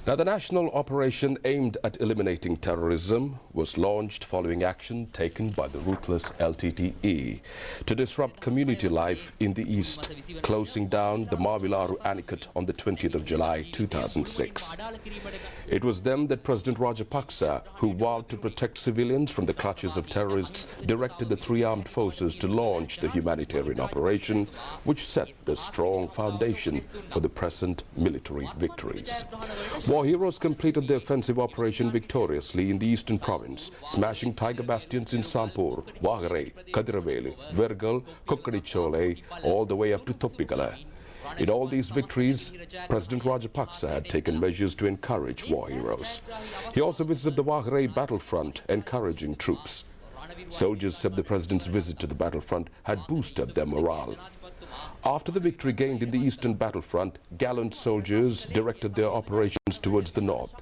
Now, the national operation aimed at eliminating terrorism was launched following action taken by the ruthless LTTE to disrupt community life in the East, closing down the Mavilaru Anicut on the 20th of July 2006. It was then that President Rajapaksa, who vowed to protect civilians from the clutches of terrorists, directed the three armed forces to launch the humanitarian operation, which set the strong foundation for the present military victories. War heroes completed the offensive operation victoriously in the eastern province, smashing tiger bastions in Sampur, Wagare, Kadiravelu, Vergal, Kokkadichole, all the way up to Thoppikala. In all these victories, President Rajapaksa had taken measures to encourage war heroes. He also visited the Wagare battlefront, encouraging troops. Soldiers said the president's visit to the battlefront had boosted their morale. After the victory gained in the eastern battlefront, gallant soldiers directed their operations towards the north.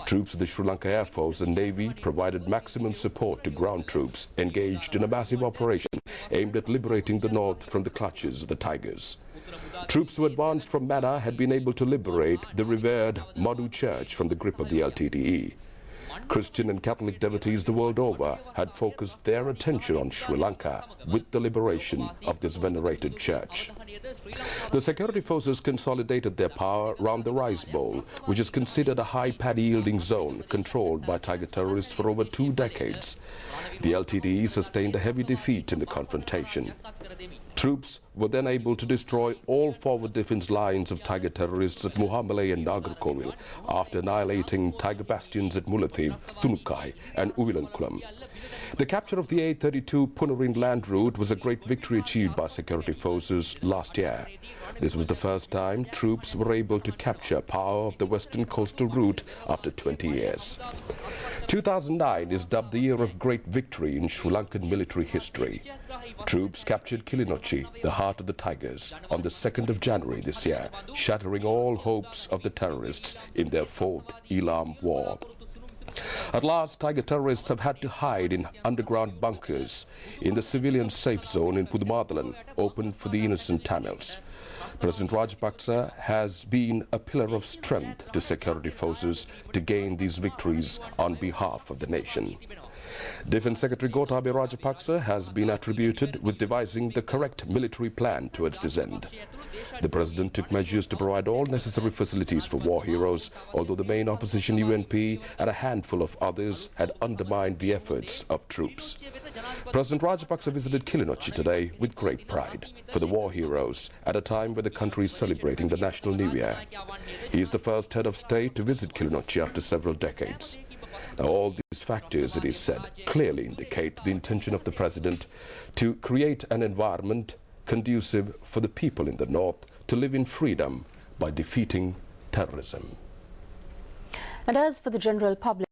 Troops of the Sri Lanka Air Force and Navy provided maximum support to ground troops engaged in a massive operation aimed at liberating the north from the clutches of the tigers. Troops who advanced from Mana had been able to liberate the revered Madhu Church from the grip of the LTTE. Christian and Catholic devotees the world over had focused their attention on Sri Lanka with the liberation of this venerated church. The security forces consolidated their power around the rice bowl, which is considered a high paddy-yielding zone controlled by tiger terrorists for over 2 decades. The LTTE sustained a heavy defeat in the confrontation. Troops were then able to destroy all forward defense lines of tiger terrorists at Muhammalai and Nagarkovil after annihilating tiger bastions at Mullathib, Tunukkai and Uvilankulam. The capture of the A32 Punarin land route was a great victory achieved by security forces last year. This was the first time troops were able to capture power of the western coastal route after 20 years. 2009 is dubbed the year of great victory in Sri Lankan military history. Troops captured Kilinochchi, the heart of the tigers, on the 2nd of January this year, shattering all hopes of the terrorists in their 4th Elam war. At last, tiger terrorists have had to hide in underground bunkers in the civilian safe zone in Puthukkudyiruppu, open for the innocent Tamils. President Rajapaksa has been a pillar of strength to security forces to gain these victories on behalf of the nation. Defense Secretary Gotabaya Rajapaksa has been attributed with devising the correct military plan towards this end. The president took measures to provide all necessary facilities for war heroes, although the main opposition UNP and a handful of others had undermined the efforts of troops. President Rajapaksa visited Kilinochchi today with great pride for the war heroes at a time when the country is celebrating the National New Year. He is the first head of state to visit Kilinochchi after several decades. Now, all these factors, it is said, clearly indicate the intention of the president to create an environment conducive for the people in the north to live in freedom by defeating terrorism. And as for the general public,